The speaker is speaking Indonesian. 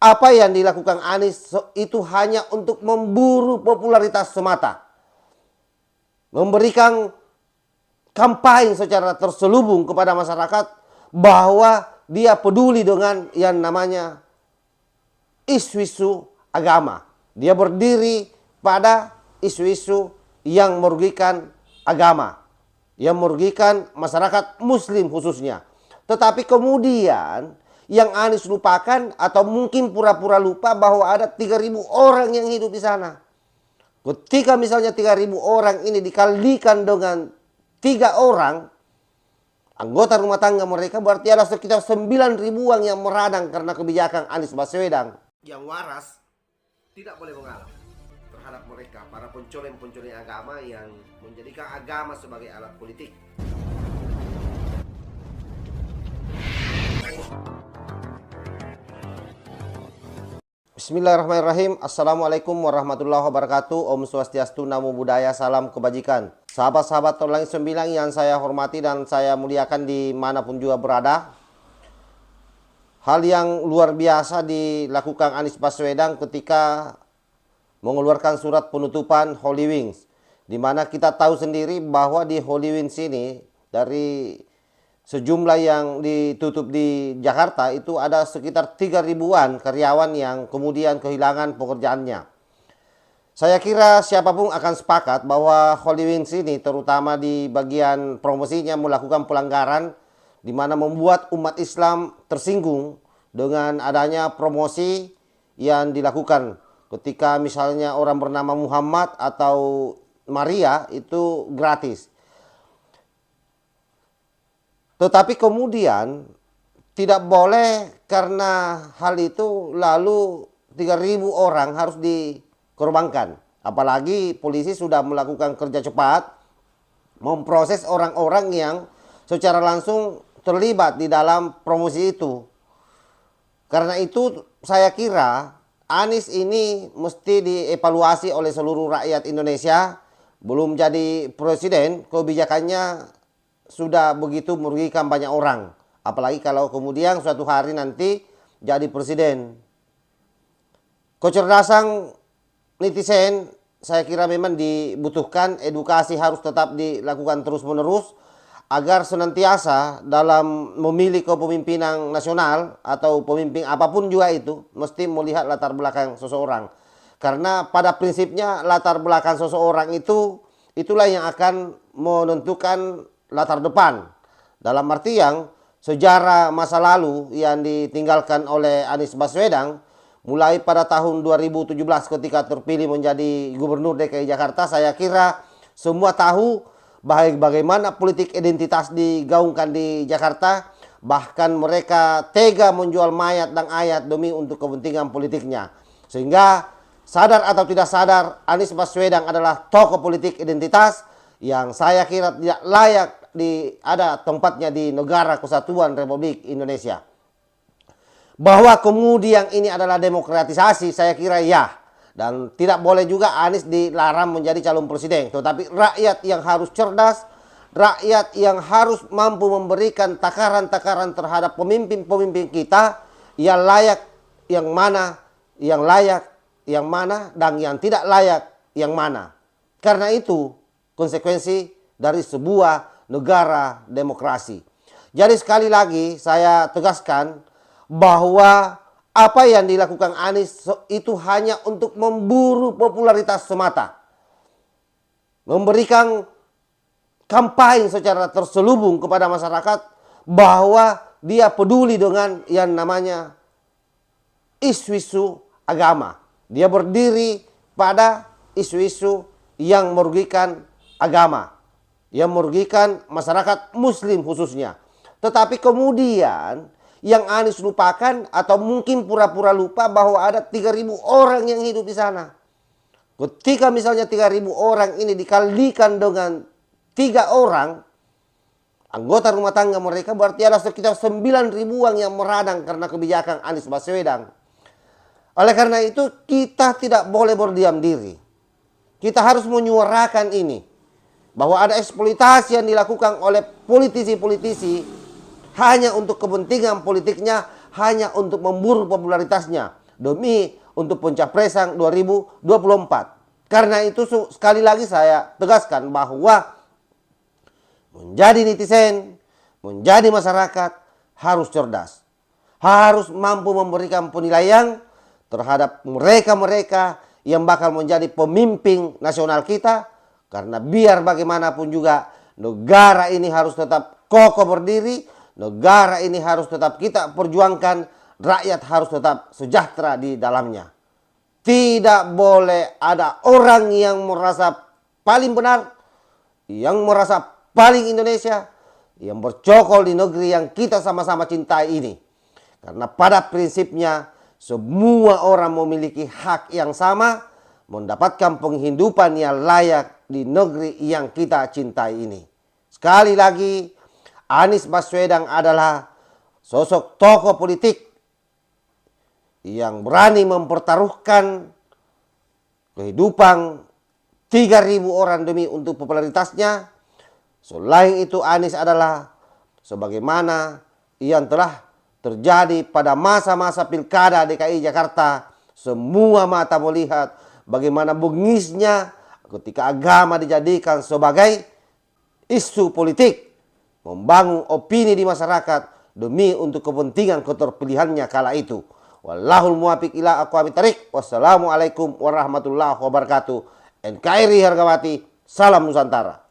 apa yang dilakukan Anies itu hanya untuk memburu popularitas semata. Memberikan kampanye secara terselubung kepada masyarakat bahwa dia peduli dengan yang namanya isu-isu agama. Dia berdiri pada isu-isu yang merugikan agama, yang merugikan masyarakat muslim khususnya. Tetapi kemudian yang Anies lupakan atau mungkin pura-pura lupa bahwa ada 3.000 orang yang hidup di sana. Ketika misalnya 3.000 orang ini dikalikan dengan 3 orang anggota rumah tangga mereka, berarti ada sekitar 9.000-an yang meradang karena kebijakan Anies Baswedan. Yang waras tidak boleh mengalah terhadap mereka, para pencoleng-pencoleng agama yang menjadikan agama sebagai alat politik. Bismillahirrahmanirrahim. Assalamualaikum warahmatullahi wabarakatuh. Om Swastiastu, Namo Buddhaya, salam kebajikan. Sahabat-sahabat Langit Sembilan yang saya hormati dan saya muliakan dimanapun juga berada. Hal yang luar biasa dilakukan Anies Baswedan ketika mengeluarkan surat penutupan Holy Wings. Dimana kita tahu sendiri bahwa di Holy Wings ini dari sejumlah yang ditutup di Jakarta itu ada sekitar 3.000-an karyawan yang kemudian kehilangan pekerjaannya. Saya kira siapapun akan sepakat bahwa Holy Wings ini terutama di bagian promosinya melakukan pelanggaran di mana membuat umat Islam tersinggung dengan adanya promosi yang dilakukan. Ketika misalnya orang bernama Muhammad atau Maria itu gratis. Tetapi kemudian tidak boleh karena hal itu lalu 3.000 orang harus dikorbankan. Apalagi polisi sudah melakukan kerja cepat memproses orang-orang yang secara langsung terlibat di dalam promosi itu. Karena itu saya kira Anies ini mesti dievaluasi oleh seluruh rakyat Indonesia. Belum jadi presiden, kebijakannya sudah begitu merugikan banyak orang. Apalagi kalau kemudian suatu hari nanti jadi presiden. Kecerdasan netizen saya kira memang dibutuhkan. Edukasi harus tetap dilakukan terus-menerus agar senantiasa dalam memilih kepemimpinan nasional atau pemimpin apapun juga itu mesti melihat latar belakang seseorang. Karena pada prinsipnya latar belakang seseorang itulah yang akan menentukan latar depan. Dalam arti yang sejarah masa lalu yang ditinggalkan oleh Anies Baswedan mulai pada tahun 2017 ketika terpilih menjadi Gubernur DKI Jakarta, saya kira semua tahu bagaimana politik identitas digaungkan di Jakarta. Bahkan mereka tega menjual mayat dan ayat demi untuk kepentingan politiknya. Sehingga sadar atau tidak sadar Anies Baswedan adalah tokoh politik identitas yang saya kira tidak layak ada tempatnya di negara kesatuan Republik Indonesia. Bahwa kemudian ini adalah demokratisasi, saya kira ya. Dan tidak boleh juga Anies dilarang menjadi calon presiden. Tetapi rakyat yang harus cerdas, rakyat yang harus mampu memberikan takaran-takaran terhadap pemimpin-pemimpin kita yang layak yang mana, yang layak yang mana, dan yang tidak layak yang mana. Karena itu konsekuensi dari sebuah negara demokrasi. Jadi sekali lagi saya tegaskan bahwa apa yang dilakukan Anies itu hanya untuk memburu popularitas semata. Memberikan kampanye secara terselubung kepada masyarakat bahwa dia peduli dengan yang namanya isu-isu agama. Dia berdiri pada isu-isu yang merugikan agama, yang merugikan masyarakat muslim khususnya. Tetapi kemudian yang Anies lupakan atau mungkin pura-pura lupa bahwa ada 3.000 orang yang hidup di sana. Ketika misalnya 3.000 orang ini dikalikan dengan 3 orang anggota rumah tangga mereka, berarti ada sekitar 9.000-an yang meradang karena kebijakan Anies Baswedan. Oleh karena itu kita tidak boleh berdiam diri. Kita harus menyuarakan ini. Bahwa ada eksploitasi yang dilakukan oleh politisi-politisi hanya untuk kepentingan politiknya, hanya untuk memburu popularitasnya. demi untuk pencapresan 2024. Karena itu sekali lagi saya tegaskan bahwa menjadi netizen, menjadi masyarakat harus cerdas. Harus mampu memberikan penilaian terhadap mereka-mereka yang bakal menjadi pemimpin nasional kita. Karena biar bagaimanapun juga negara ini harus tetap kokoh berdiri, negara ini harus tetap kita perjuangkan, rakyat harus tetap sejahtera di dalamnya. Tidak boleh ada orang yang merasa paling benar, yang merasa paling Indonesia, yang bercokol di negeri yang kita sama-sama cintai ini. Karena pada prinsipnya semua orang memiliki hak yang sama mendapatkan penghidupan yang layak di negeri yang kita cintai ini. Sekali lagi, Anies Baswedan adalah sosok tokoh politik yang berani mempertaruhkan kehidupan 3.000 orang demi untuk popularitasnya. Selain itu, Anies adalah sebagaimana yang telah terjadi pada masa-masa pilkada DKI Jakarta. Semua mata melihat bagaimana bengisnya ketika agama dijadikan sebagai isu politik, membangun opini di masyarakat demi untuk kepentingan keterpilihannya kala itu. Wallahul muwaffiq ila aqwamit thariq. Wassalamualaikum warahmatullahi wabarakatuh. NKRI Hargawati, salam Nusantara.